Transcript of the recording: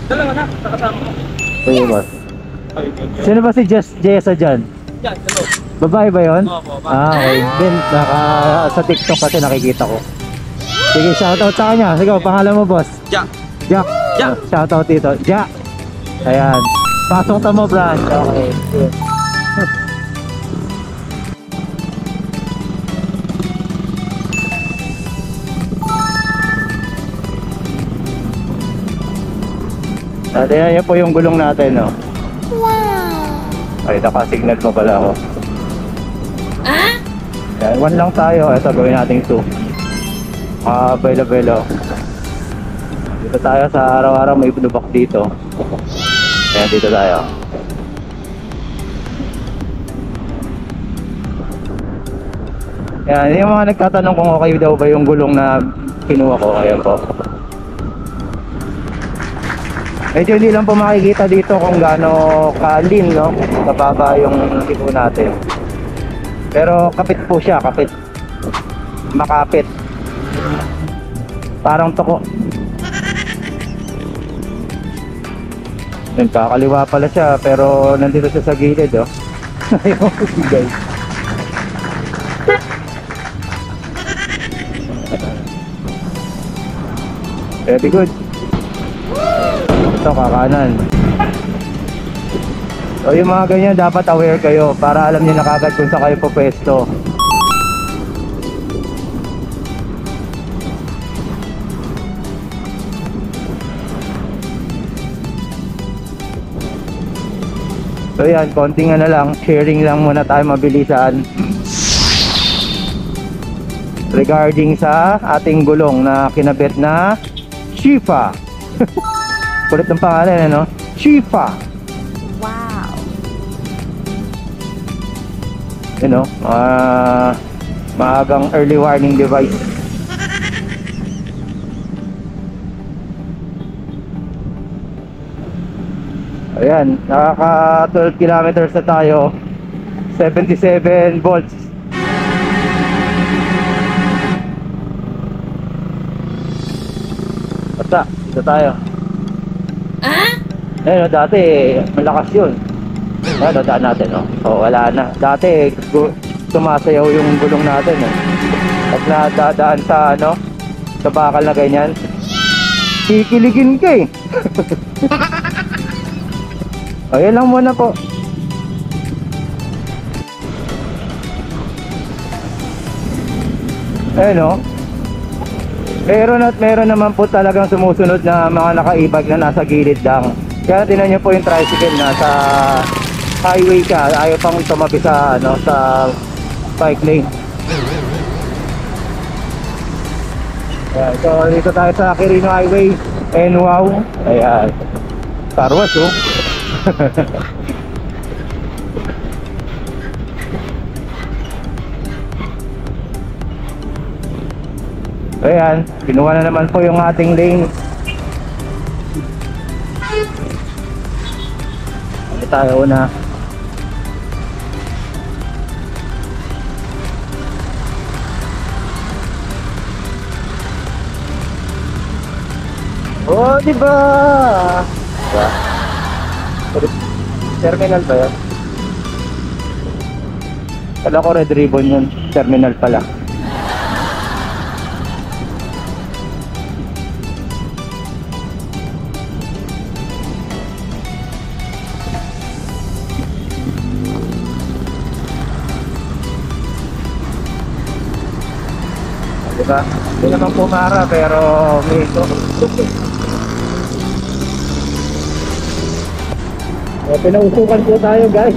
Dalawa na, nakasama ko. Sige, boss. Sino ba si Jessa dyan? Yan, hello. Babae ba yun? Opo, babae. Okay. Then, sa TikTok kasi nakikita ko. Sige, shoutout sa kanya. Sige, pangalan mo, boss. Jack. Jack. Jack. Shoutout dito. Jack. Ayan. Pasok ta mo, Brad. Okay. At yan po yung gulong natin, no? Wow! Ay, naka-signal mo pala ako. Ah? Yan, 1 lang tayo. Ito, gawin natin 2. Belo-belo. Dito tayo sa araw-araw, may lubak dito. Ayan, dito tayo. Yan, yung mga nagtatanong kung okay daw ba yung gulong na kinuha ko. Ayan po. Medyo hindi lang po makikita dito kung gaano ka-lean, no? Kababa yung tipo natin. Pero kapit po siya, kapit. Makapit. Parang toko. Kakaliwa pala siya, pero nandito siya sa gilid, oh. Ayun, guys. Very good. Ito, kakanan. So yung mga ganyan, dapat aware kayo para alam niyo na kagad kung saan kayo pupwesto. So yan, konting ano lang, sharing lang muna tayo mabilisan regarding sa ating gulong na kinabit na Chifa. Kulit ng pangalan, ano? Chifa. Wow. You know, maagang early warning device. Ayan, nakaka 12 kilometers na tayo. 77 volts. Basta, dito tayo. Ayun, dati malakas yun. Ayun, daan natin, no? O, wala na. Dati sumasayaw yung gulong natin, no? At nadadaan sa, ano, sa bakal na ganyan, kikiligin ka, eh. Ayun lang muna po. Ayun, no? Meron naman po talagang sumusunod na mga nakaibag na nasa gilid lang. Kaya tingnan niyo po yung tricycle na sa highway ka, ayaw pang tumabi sa ano, sa bike lane. Ayan, so dito tayo sa Quirino Highway. And wow, ayan, karwas, oh. Ayan, kinuha na naman po yung ating lane. Ano tayo una? Oh, diba? Diba? Terminal ba yan? Kala ko red ribbon yun. Terminal pala. Diba? Hindi naman pumara pero may ito. Pinausukan po tayo, guys.